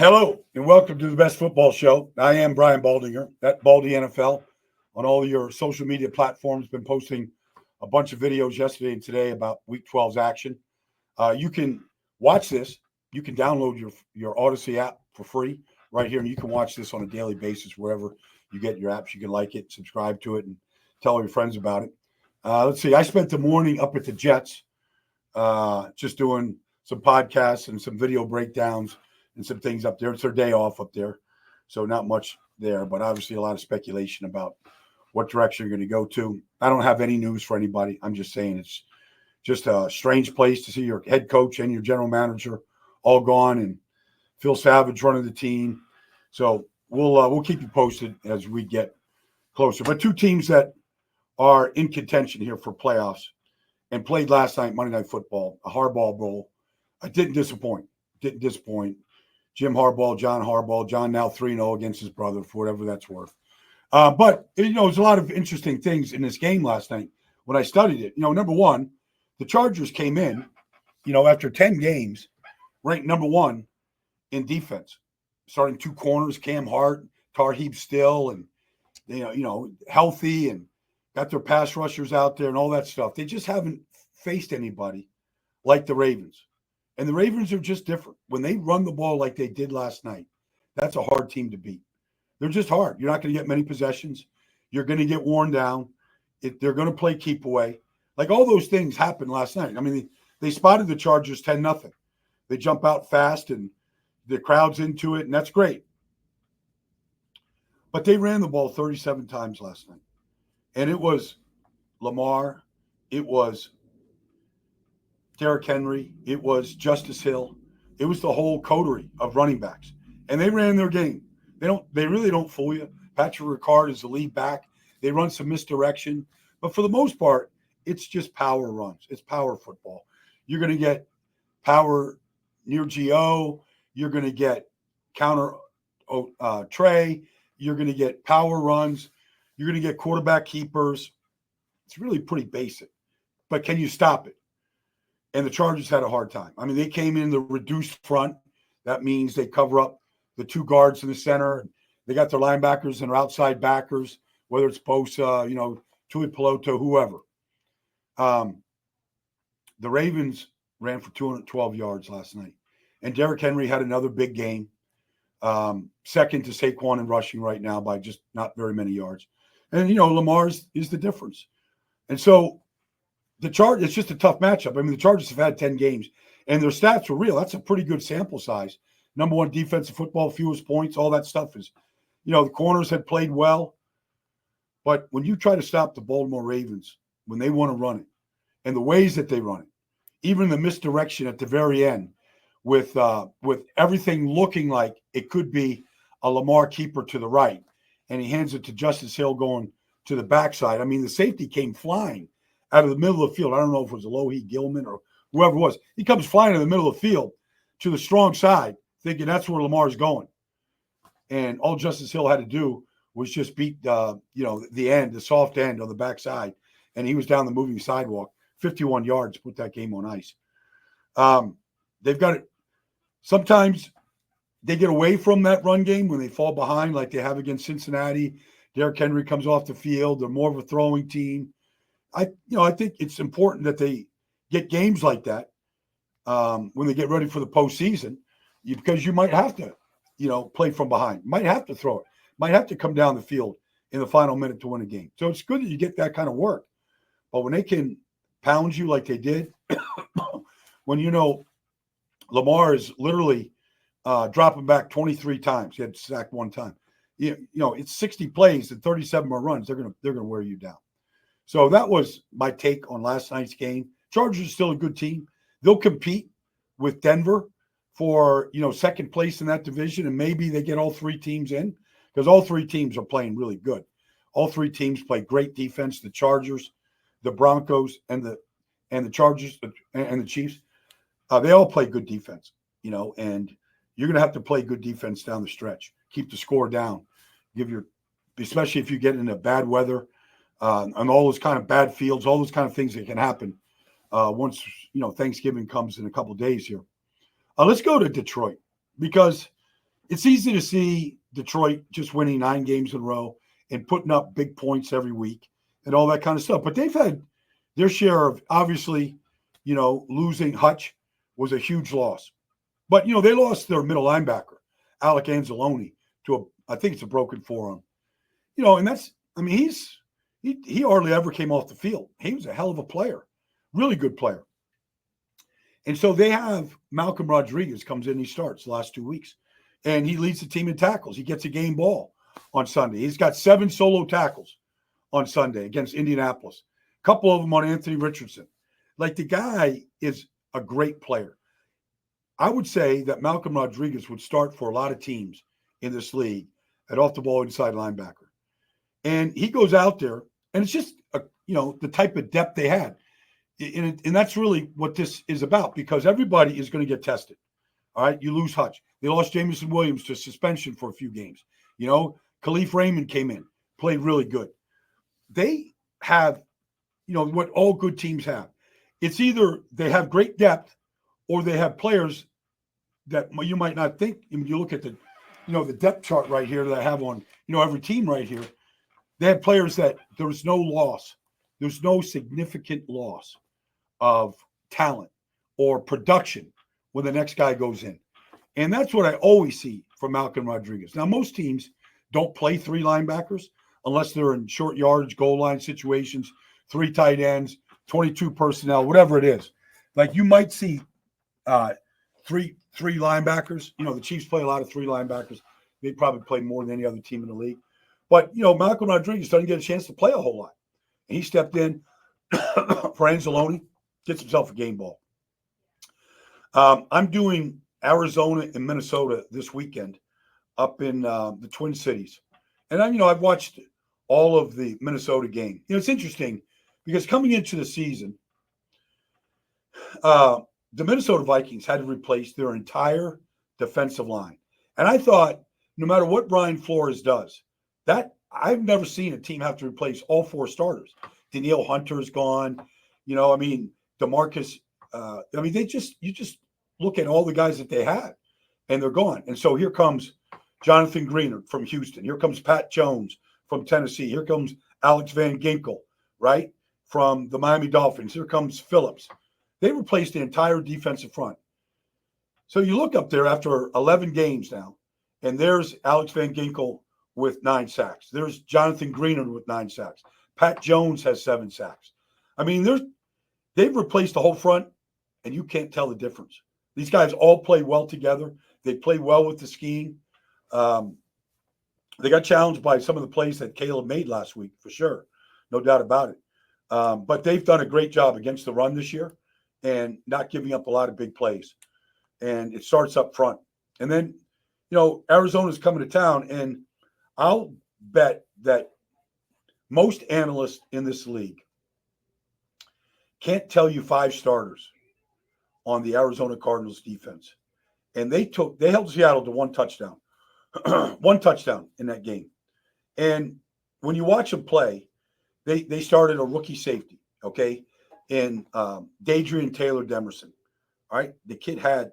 Hello and welcome to the Best Football Show. I am Brian Baldinger, that Baldy NFL, on all your social media platforms. Been posting a bunch of videos yesterday and today about Week 12's action. You can watch this. You can download your Odyssey app for free right here, and you can watch this on a daily basis wherever you get your apps. You can like it, subscribe to it, and tell all your friends about it. Let's see. I spent the morning up at the Jets, just doing some podcasts and some video breakdowns and some things up there. It's their day off up there, so not much there, but obviously a lot of speculation about what direction you're going to go to. I don't have any news for anybody. I'm just saying it's just a strange place to see your head coach and your general manager all gone and Phil Savage running the team. So we'll keep you posted as we get closer. But two teams that are in contention here for playoffs and played last night, Monday Night Football, a Harbaugh Bowl. I didn't disappoint. Jim Harbaugh, John now 3-0 against his brother for whatever that's worth. But, there's a lot of interesting things in this game last night when I studied it. Number one, the Chargers came in, after 10 games, ranked number one in defense, starting two corners, Cam Hart, Tarheeb Still, and, healthy and got their pass rushers out there and all that stuff. They just haven't faced anybody like the Ravens. And the Ravens are just different. When they run the ball like they did last night, that's a hard team to beat. They're just hard. You're not going to get many possessions. You're going to get worn down. They're going to play keep away. Like all those things happened last night. I mean, they spotted the Chargers 10-0. They jump out fast and the crowd's into it, and that's great. But they ran the ball 37 times last night. And it was Lamar. It was Derrick Henry, it was Justice Hill, it was the whole coterie of running backs, and they ran their game. They really don't fool you. Patrick Ricard is the lead back. They run some misdirection, but for the most part, it's just power runs. It's power football. You're going to get power near GO. You're going to get counter Trey. You're going to get power runs. You're going to get quarterback keepers. It's really pretty basic, but can you stop it? And the Chargers had a hard time. I mean, they came in the reduced front. That means they cover up the two guards in the center. They got their linebackers and their outside backers, whether it's Bosa, Tui Peloto, whoever. The Ravens ran for 212 yards last night. And Derrick Henry had another big game. Second to Saquon in rushing right now by just not very many yards. And, Lamar is the difference. And so, it's just a tough matchup. I mean, the Chargers have had 10 games, and their stats were real. That's a pretty good sample size. Number one defensive football, fewest points, all that stuff is, the corners had played well. But when you try to stop the Baltimore Ravens, when they want to run it, and the ways that they run it, even the misdirection at the very end with everything looking like it could be a Lamar keeper to the right, and he hands it to Justice Hill going to the backside. I mean, the safety came flying out of the middle of the field. I don't know if it was Alohi Gilman or whoever it was. He comes flying in the middle of the field to the strong side, thinking that's where Lamar's going. And all Justice Hill had to do was just beat the soft end on the backside, and he was down the moving sidewalk, 51 yards, put that game on ice. They've got it. Sometimes they get away from that run game when they fall behind, like they have against Cincinnati. Derrick Henry comes off the field. They're more of a throwing team. I think it's important that they get games like that when they get ready for the postseason, because you might have to, play from behind. Might have to throw it. Might have to come down the field in the final minute to win a game. So it's good that you get that kind of work. But when they can pound you like they did, when Lamar is literally dropping back 23 times, he had sacked one time. It's 60 plays and 37 more runs. They're gonna wear you down. So that was my take on last night's game. Chargers are still a good team. They'll compete with Denver for, second place in that division, and maybe they get all three teams in, because all three teams are playing really good. All three teams play great defense. The Chargers, the Broncos, and the Chargers and the Chiefs, they all play good defense, and you're going to have to play good defense down the stretch. Keep the score down. Especially if you get into bad weather, and all those kind of bad fields, all those kind of things that can happen once Thanksgiving comes in a couple of days here. Let's go to Detroit, because it's easy to see Detroit just winning 9 games in a row and putting up big points every week and all that kind of stuff. But they've had their share of, obviously, losing Hutch was a huge loss. But, they lost their middle linebacker, Alec Anzalone, I think it's a broken forearm. And that's, he hardly ever came off the field. He was a hell of a player, really good player. And so they have Malcolm Rodriguez comes in, he starts the last 2 weeks, and he leads the team in tackles. He gets a game ball on Sunday. He's got 7 solo tackles on Sunday against Indianapolis. A couple of them on Anthony Richardson. Like, the guy is a great player. I would say that Malcolm Rodriguez would start for a lot of teams in this league at off the ball inside linebacker. And he goes out there, and it's just, the type of depth they had. And that's really what this is about, because everybody is going to get tested. All right, you lose Hutch. They lost Jamison Williams to suspension for a few games. Khalif Raymond came in, played really good. They have, what all good teams have. It's either they have great depth or they have players that you might not think. When you look at the depth chart right here that I have on, every team right here, they have players that there was no loss. There's no significant loss of talent or production when the next guy goes in. And that's what I always see from Malcolm Rodriguez. Now, most teams don't play 3 linebackers unless they're in short yardage, goal line situations, 3 tight ends, 22 personnel, whatever it is. Like, you might see three linebackers. The Chiefs play a lot of 3 linebackers. They probably play more than any other team in the league. But, Malcolm Rodriguez doesn't get a chance to play a whole lot. And he stepped in for Anzalone, gets himself a game ball. I'm doing Arizona and Minnesota this weekend up in the Twin Cities. And I've watched all of the Minnesota game. It's interesting because coming into the season, the Minnesota Vikings had to replace their entire defensive line. And I thought, no matter what Brian Flores does, that I've never seen a team have to replace all 4 starters. Danielle Hunter's gone. DeMarcus. You just look at all the guys that they had, and they're gone. And so here comes Jonathan Greener from Houston. Here comes Pat Jones from Tennessee. Here comes Alex Van Ginkel, right, from the Miami Dolphins. Here comes Phillips. They replaced the entire defensive front. So you look up there after 11 games now, and there's Alex Van Ginkel with 9 sacks. There's Jonathan Greener with 9 sacks. Pat Jones has 7 sacks. They've replaced the whole front, and you can't tell the difference. These guys all play well together. They play well with the scheme. They got challenged by some of the plays that Caleb made last week, for sure. No doubt about it. But they've done a great job against the run this year and not giving up a lot of big plays. And it starts up front. And then, Arizona's coming to town, and I'll bet that most analysts in this league can't tell you 5 starters on the Arizona Cardinals defense. And they held Seattle to 1 touchdown. 1 touchdown in that game. And when you watch them play, they started a rookie safety, okay, in Dadrian Taylor Demerson. All right. The kid had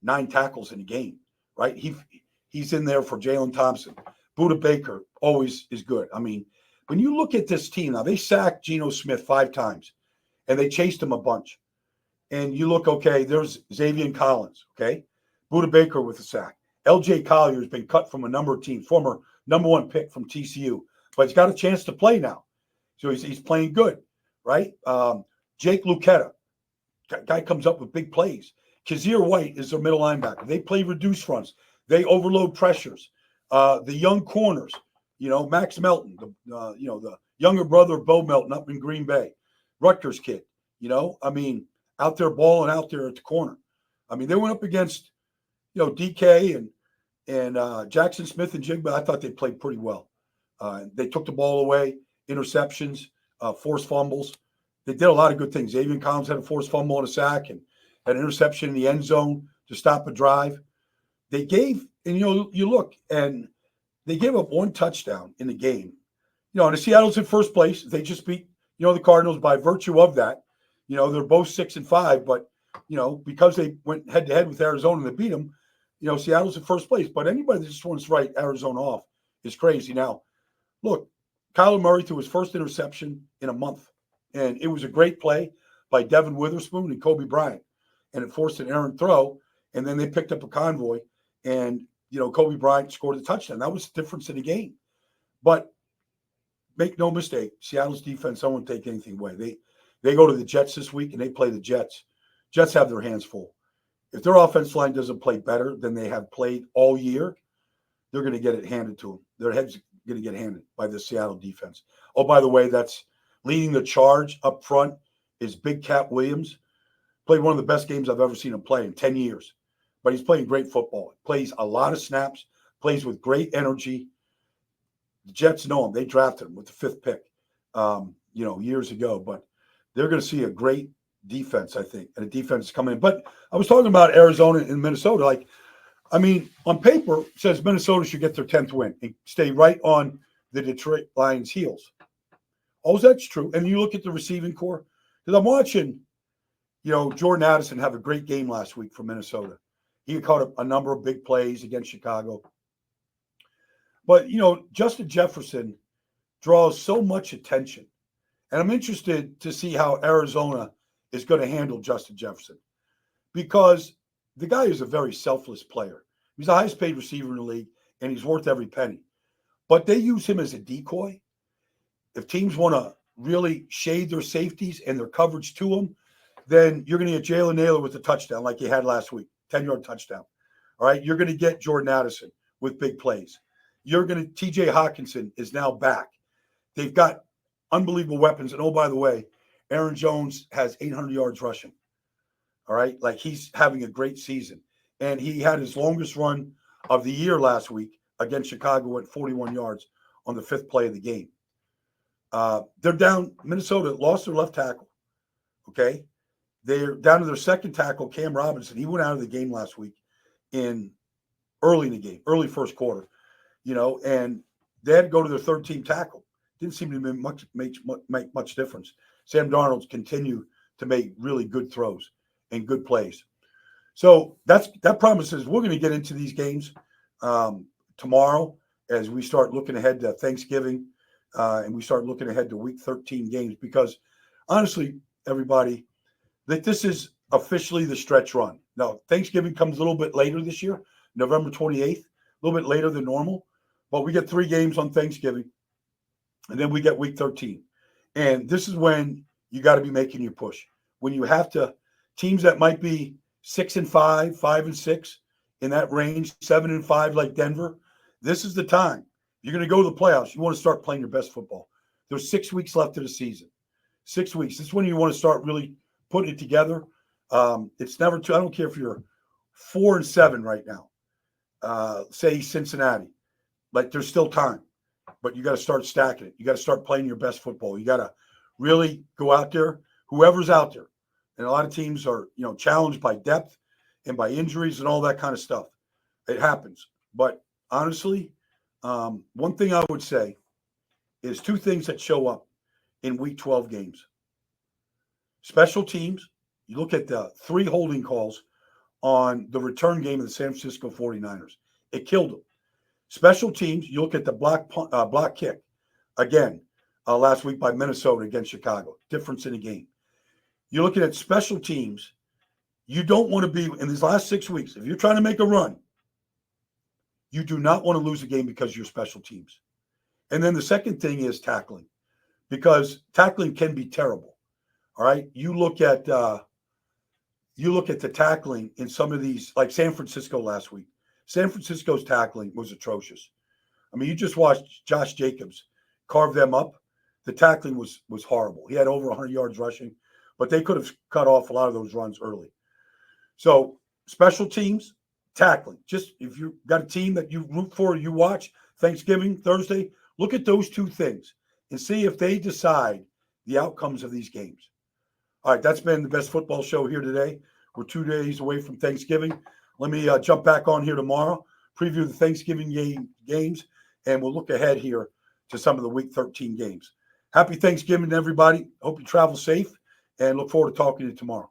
9 tackles in the game, right? He's in there for Jalen Thompson. Budda Baker always is good. When you look at this team now, they sacked Geno Smith 5 times, and they chased him a bunch. And you look, okay, there's Xavier Collins, okay? Budda Baker with a sack. L.J. Collier has been cut from a number of teams, former number 1 pick from TCU, but he's got a chance to play now. So he's playing good, right? Jake Lucetta, guy comes up with big plays. Kazir White is their middle linebacker. They play reduced fronts. They overload pressures. The young corners, Max Melton, the younger brother of Bo Melton up in Green Bay, Rutgers kid, out there balling out there at the corner. They went up against, DK and Jackson Smith and Jigba. I thought they played pretty well. They took the ball away, interceptions, forced fumbles. They did a lot of good things. Xavier Collins had a forced fumble and a sack and an interception in the end zone to stop a drive. They gave, and you look, and they gave up 1 touchdown in the game. And Seattle's in first place. They just beat, the Cardinals by virtue of that. They're both 6-5, but, because they went head to head with Arizona and they beat them, Seattle's in first place. But anybody that just wants to write Arizona off is crazy. Now, look, Kyler Murray threw his first interception in a month, and it was a great play by Devin Witherspoon and Kobe Bryant, and it forced an errant throw, and then they picked up a convoy, and Kobe Bryant scored a touchdown. That was the difference in the game. But make no mistake, Seattle's defense, I won't take anything away. They go to the Jets this week, and they play the Jets. Jets have their hands full. If their offense line doesn't play better than they have played all year, they're going to get it handed to them. Their head's going to get handed by the Seattle defense. Oh, by the way, that's leading the charge up front is Big Cat Williams. Played one of the best games I've ever seen him play in 10 years. But he's playing great football. Plays a lot of snaps, plays with great energy. The Jets know him. They drafted him with the 5th pick, years ago. But they're going to see a great defense, I think, and a defense is coming in. But I was talking about Arizona and Minnesota. On paper, it says Minnesota should get their 10th win and stay right on the Detroit Lions' heels. Oh, that's true. And you look at the receiving core, because I'm watching, Jordan Addison have a great game last week for Minnesota. He caught a number of big plays against Chicago. But, Justin Jefferson draws so much attention. And I'm interested to see how Arizona is going to handle Justin Jefferson, because the guy is a very selfless player. He's the highest paid receiver in the league, and he's worth every penny. But they use him as a decoy. If teams want to really shade their safeties and their coverage to him, then you're going to get Jalen Naylor with a touchdown like he had last week, 10-yard touchdown. All right, you're going to get Jordan Addison with big plays. TJ Hawkinson is now back. They've got unbelievable weapons. And, oh, by the way, Aaron Jones has 800 yards rushing. All right, he's having a great season. And he had his longest run of the year last week against Chicago at 41 yards on the 5th play of the game. They're down. Minnesota lost their left tackle. Okay. They're down to their second tackle, Cam Robinson. He went out of the game last week early in the game, early first quarter, and they had to go to their third team tackle. Didn't seem to make much difference. Sam Darnold's continue to make really good throws and good plays. So that promises we're going to get into these games tomorrow as we start looking ahead to Thanksgiving and we start looking ahead to Week 13 games, because honestly, everybody, that this is officially the stretch run. Now, Thanksgiving comes a little bit later this year, November 28th, a little bit later than normal, but we get 3 games on Thanksgiving, and then we get Week 13. And this is when you got to be making your push. When you have to, teams that might be 6-5, 5-6, in that range, 7-5 like Denver, this is the time. You're going to go to the playoffs. You want to start playing your best football. There's 6 weeks left of the season. 6 weeks. This is when you want to start really putting it together. It's never too. I don't care if you're 4-7 right now. Say Cincinnati, there's still time, but you got to start stacking it. You got to start playing your best football. You got to really go out there. Whoever's out there, and a lot of teams are challenged by depth and by injuries and all that kind of stuff. It happens. But honestly, one thing I would say is 2 things that show up in Week 12 games. Special teams. You look at the 3 holding calls on the return game of the San Francisco 49ers. It killed them. Special teams, you look at the block kick, again, last week by Minnesota against Chicago. Difference in the game. You're looking at special teams. You don't want to be, in these last 6 weeks, if you're trying to make a run, you do not want to lose a game because of your special teams. And then the second thing is tackling, because tackling can be terrible. All right. You look at the tackling in some of these, like San Francisco last week. San Francisco's tackling was atrocious. I mean, you just watched Josh Jacobs carve them up. The tackling was horrible. He had over 100 yards rushing, but they could have cut off a lot of those runs early. So special teams, tackling. Just if you've got a team that you root for, you watch Thanksgiving, Thursday, look at those 2 things and see if they decide the outcomes of these games. All right, that's been the Best Football Show here today. We're 2 days away from Thanksgiving. Let me jump back on here tomorrow, preview the Thanksgiving games, and we'll look ahead here to some of the Week 13 games. Happy Thanksgiving, everybody. Hope you travel safe, and look forward to talking to you tomorrow.